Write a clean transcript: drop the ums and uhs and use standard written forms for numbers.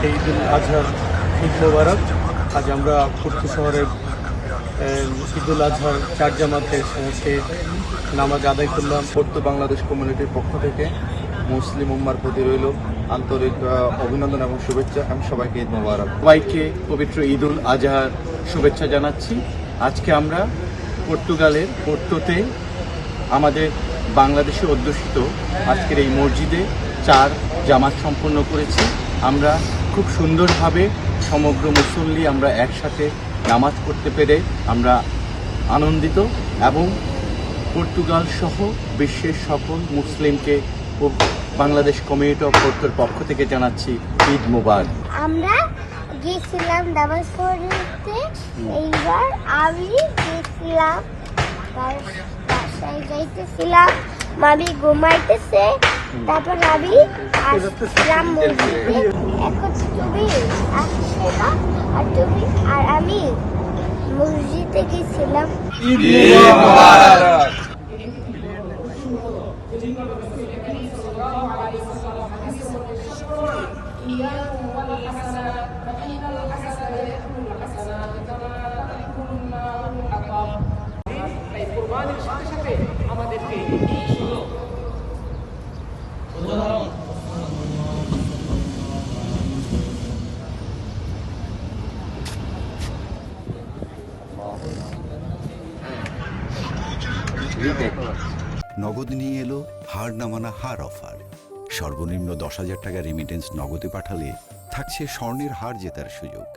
সবাইকে ঈদুল আজহার ঈদ মোবারক। আজ আমরা পূর্ত শহরের ঈদুল আজহার চার জামাতের সমস্ত নামাজ আদায় করলাম। পূর্ত বাংলাদেশ কমিউনিটির পক্ষ থেকে মুসলিম উম্মার প্রতি রইল আন্তরিক অভিনন্দন এবং শুভেচ্ছা। আমি সবাইকে ঈদ মোবারক। সবাইকে পবিত্র ঈদুল আজহার শুভেচ্ছা জানাচ্ছি। আজকে আমরা পর্তুগালের পোর্টোতে আমাদের বাংলাদেশে অধ্যুষিত আজকের এই মসজিদে চার জামাত সম্পন্ন করেছি। আমরা খুব সুন্দরভাবে সমগ্র মুসল্লি আমরা একসাথে নামাজ পড়তে পেরে আমরা আনন্দিত এবং পর্তুগাল সহ বিশ্বের সকল মুসলিমকে বাংলাদেশ কমিউনিটি অফ পোর্টোর পক্ষ থেকে জানাচ্ছি ঈদ মোবারক। আমরা গেছিলাম নামাজ পড়তে, এইবার আমি গেছিলাম বাসায় যাইতেছিলাম, মামি ঘুমাইতেছে, তারপর আমি আসলাম মসজিদে। এখন তুমি আসছে না, আর তুমি আর আমি মসজিদে গেছিলাম। ঈদ মোবারক। নগদ নিয়ে এলো হার নামানা হার অফার। সর্বনিম্ন 10,000 টাকা রেমিটেন্স নগদে পাঠালে থাকছে স্বর্ণের হার জেতার সুযোগ।